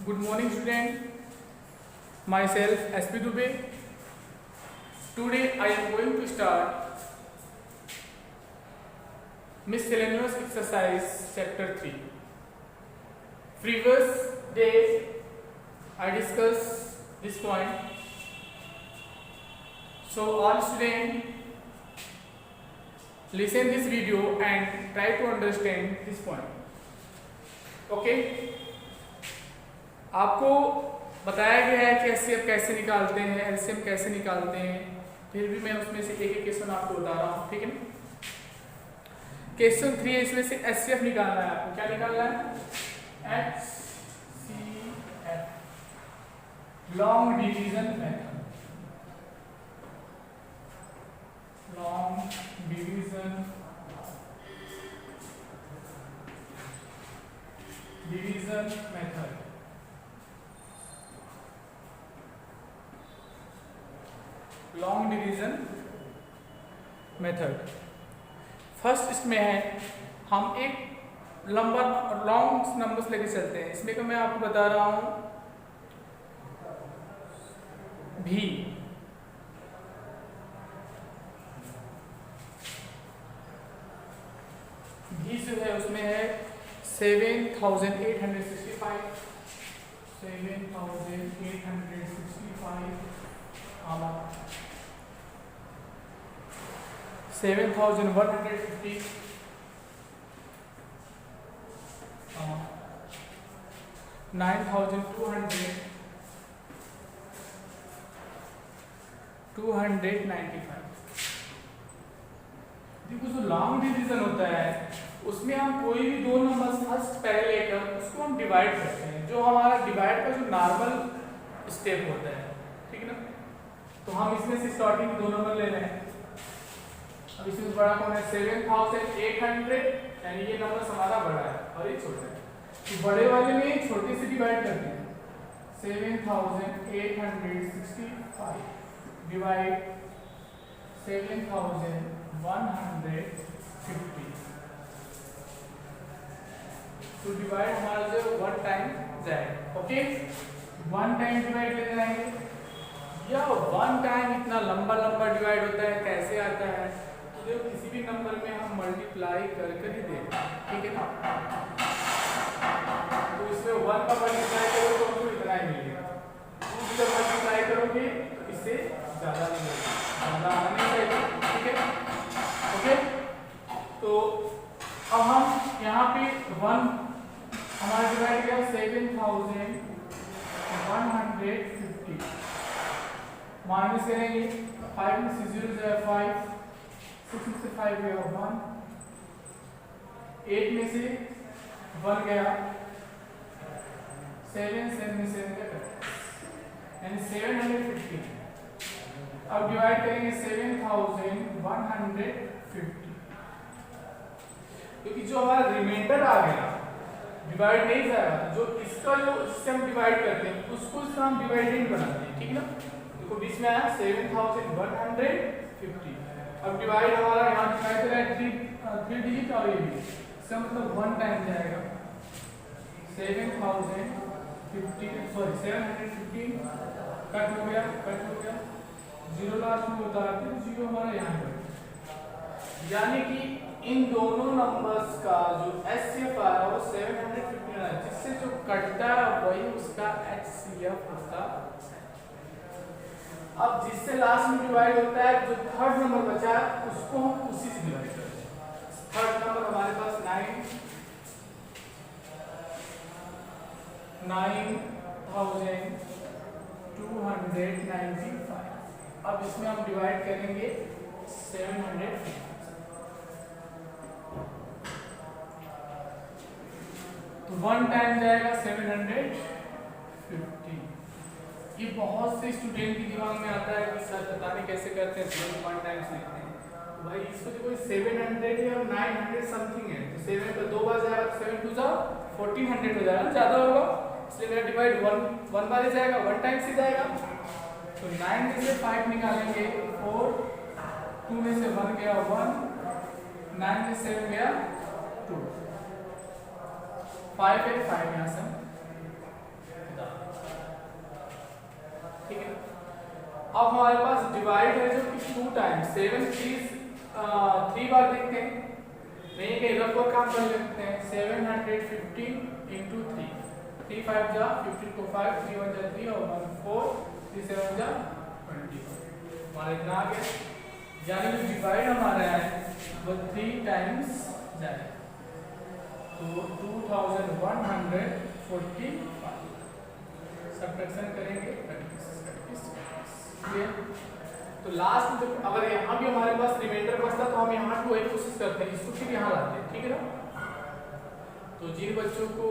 Good morning, student. Myself SP Dubey. Today I am going to start miscellaneous exercise chapter 3. Previous day I discussed this point. So all students listen this video and try to understand this point. Okay? आपको बताया गया है कि HCF कैसे निकालते हैं, LCM कैसे निकालते हैं, फिर भी मैं उसमें से एक एक क्वेश्चन आपको बता रहा हूँ, ठीक है ना। क्वेश्चन 3 है, इसमें से एचसीएफ निकालना है आपको। क्या निकालना है? HCF, long division method. Long division method. Long division method. First इसमें है, हम एक लॉन्ग नंबर्स लेके चलते हैं। इसमें को मैं आपको बता रहा हूं भी जो है उसमें है 7,865 7,150 9,200 295। देखो जो लॉन्ग डिवीजन होता है उसमें हम कोई भी दो नंबर फर्स्ट पहले लेकर उसको हम डिवाइड करते हैं। जो हमारा डिवाइड का जो नॉर्मल स्टेप होता है, ठीक है ना। तो हम इसमें से स्टार्टिंग दो नंबर ले रहे हैं। अब इसमें बड़ा कौन है? 7,800, यानी ये नंबर हमारा बड़ा है और ये छोटा है। तो बड़े वाले में छोटे से डिवाइड करते हैं। 7,865 डिवाइड 7,150। तो डिवाइड हमारा जो 1 टाइम जाएगा। ओके, 1 टाइम डिवाइड ले जाएंगे, या 1 टाइम इतना लंबा डिवाइड होता है, कैसे आता है? तो किसी भी नंबर में हम मल्टीप्लाई कर ही देंगे, ठीक है ना। तो इसमें 1 का मल्टीप्लाई करो तो हमको इतना ही मिलेगा। 2 का मल्टीप्लाई करोगे तो इससे ज्यादा नहीं मिलेगा, ज्यादा आना नहीं चाहिए, ठीक है। ओके, तो अब हम यहाँ पे 1 हमारा डिवाइड किया 7,150 माइनस करेंगे। 5 में से 0 जाए 5, 6 में से 5 गया 1, 8 में से 1 गया 7, 7 में से गया, यानी 750। अब डिवाइड करेंगे 7,150, क्योंकि जो हमारा रिमाइंडर आ गया डिवाइड नहीं जाएगा। जो इसका जो इससे हम डिवाइड करते हैं उसको इसका हम डिवाइडेंड बनाते हैं, ठीक है ना। देखो बीच में आया 7,150। अब डिवाइड हमारा यहाँ डिवाइड करा है 3 डिजिट और ये भी, इसका मतलब 1 टाइम जाएगा। 715 कट हो गया 0 लास्ट में उतार के 0 हमारा यहाँ पर। यानी कि इन दोनों नंबर्स का जो एचसीएफ आ रहा है वो 750 है, जिससे जो कटता है वही उसका एचसीएफ होता है। अब जिससे लास्ट में डिवाइड होता है, जो थर्ड नंबर बचा है उसको हम उसी से डिवाइड करते हैं। थर्ड नंबर हमारे पास 9,295। अब इसमें हम डिवाइड करेंगे 750। तो 1 टाइम जाएगा 750। ये बहुत से स्टूडेंट के दिमाग में आता है कि सर पता नहीं कैसे करते हैं, 1 टाइम्स लिखते हैं। तो भाई इसको जो कोई 700 है और 900 समथिंग है, तो 7 को 2 बार जाएगा, 7 2 जा 1400 हो जाएगा, ज्यादा होगा, इसलिए मेरा डिवाइड 1 बार ही जाएगा, 1 टाइम्स ही जाएगा। तो 9 में से 5 निकालेंगे 4, 2 में से 1 गया 1, 9 में 7 गया 2, 5 है 5 यहाँ से अब हमारे पास डिवाइड है जो कि 2 टाइम्स 7 प्लीज 3 बार देखते हैं, नहीं कहीं रफ वर्क काम कर लेते हैं। 715 इंटू 3, 3 5 जा 15 को 5, 3 1 जा 3 और 1 4, 3 7 जा 20, हमारा इतना आ गया। यानी जो डिवाइड हमारा है वो 3 टाइम्स जाए तो 2145। सब्ट्रैक्शन करेंगे 36। तो लास्ट में जब अगर यहाँ भी हमारे पास रिमाइंडर बचता तो हम यहाँ को एक कोशिश करते हैं, इसको फिर यहाँ लाते हैं, ठीक है ना। तो जिन बच्चों को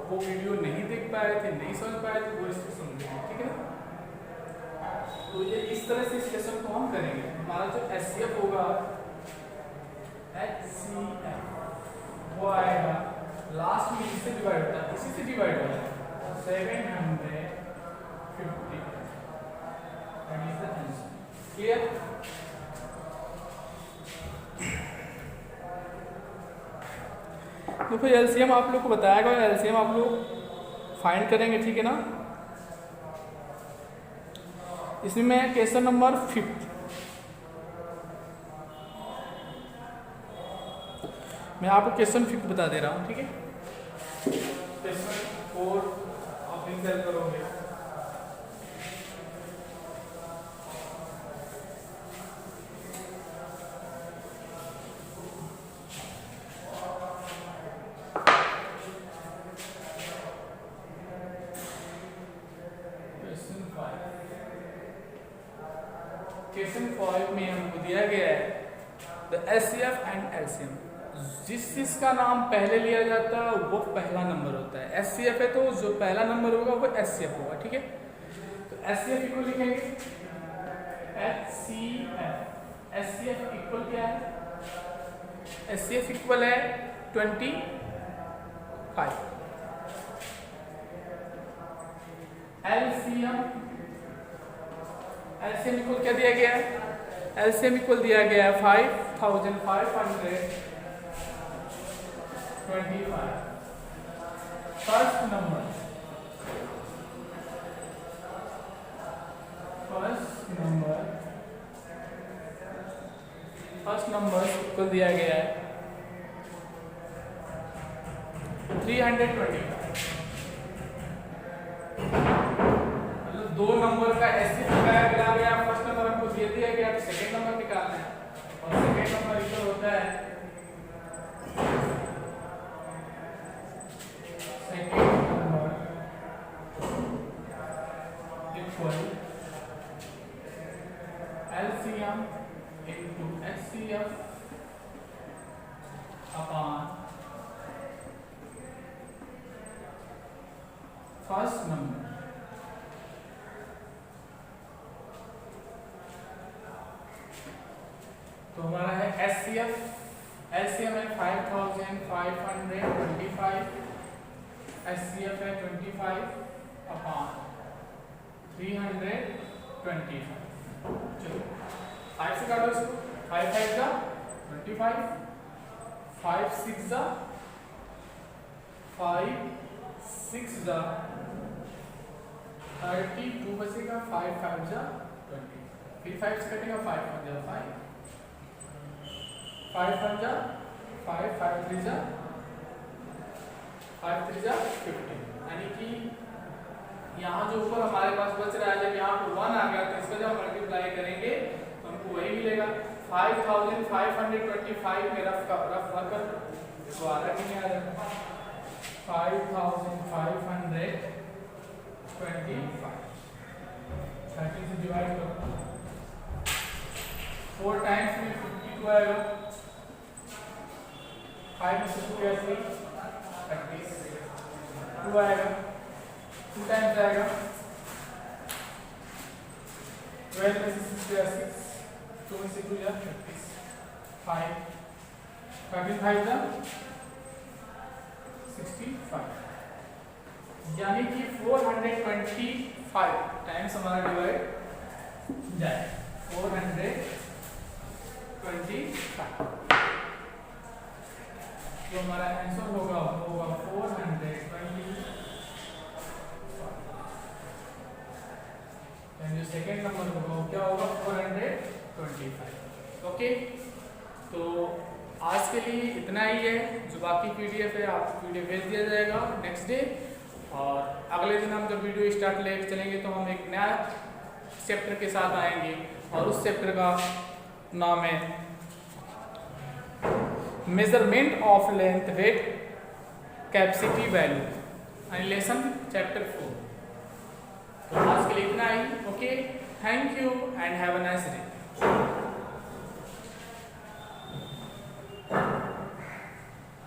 वो वीडियो नहीं देख पाए थे, नहीं समझ पाए थे, वो इसको समझेंगे, ठीक है ना। तो ये इस तरह से इस लेसन को हम करेंगे। हमारा जो HCF होगा HCF वो आएगा लास्ट में इससे डिवाइड होता है, इसी से डिवाइड होता है 750। क्लियर। तो फिर एलसीएम आप लोग को बताया गया, एलसीएम आप लोग फाइंड करेंगे, ठीक है ना। इसमें क्वेश्चन नंबर 5 मैं आपको क्वेश्चन 5 बता दे रहा हूँ, ठीक है। क्वेश्चन 4 आप इंसर्ट करोगे। क्वेश्चन 5 में हमको दिया गया है द HCF एंड LCM। जिस चीज का नाम पहले लिया जाता है वो पहला नंबर होता है। HCF है तो जो पहला नंबर होगा वो HCF होगा, ठीक है। तो HCF इक्वल लिखेंगे HCF। HCF इक्वल क्या है? HCF इक्वल है 25। LCM इक्वल क्या दिया गया है? LCM इक्वल दिया गया है 5525। फर्स्ट नंबर इक्वल दिया गया है 325। मतलब दो नंबर का HCF निकाला गया। फर्स्ट नंबर हमको दे दिया गया, सेकंड नंबर निकालना है और सेकंड नंबर इक्वल होता है LCM into HCF upon first number। तो हमारा है HCF, LCM है 5525, HCF है 25 अपॉन 325। चलो 5 से काटो इसको, 5 5 जा 25, 5 6 जा 32 बचेगा, 5 5 जा 20, फिर 5 से कटेगा 5 1 जा 5, 5 1 जा 5, 5 3 जा 5 3 जा 15। यानी कि यहाँ जो ऊपर हमारे पास बच रहा है, जब यहाँ पर 1 आ गया तो इसका जब मल्टीप्लाई करेंगे तो हमको वही मिलेगा। 5525 में रफ कर इसको आधा नहीं आ रहा, 5525 30 से डिवाइड करो, 4 टाइम्स में 52 आएगा, 5 में से 2 गया 3 30, 2 आएगा, 2 टाइम्स आएगा, 12 में से 6 गया 6, 2 में से 2 गया 36, 5 5 जा 65। यानी कि 425 टाइम्स हमारा डिवाइड जाए 425। जो हमारा आंसर होगा वो होगा 420। एंड जो सेकेंड नंबर होगा वो क्या होगा 425। ओके, तो आज के लिए इतना ही है। जो बाकी पीडीएफ है आपको पीडीएफ भेज दिया जाएगा नेक्स्ट डे, और अगले दिन हम जब वीडियो स्टार्ट लेके चलेंगे तो हम एक नया चैप्टर के साथ आएंगे, और उस चैप्टर का नाम है measurement of length width capacity value, lesson chapter 4। तो आज के लिए इतना ही। Okay, thank you and have a nice day.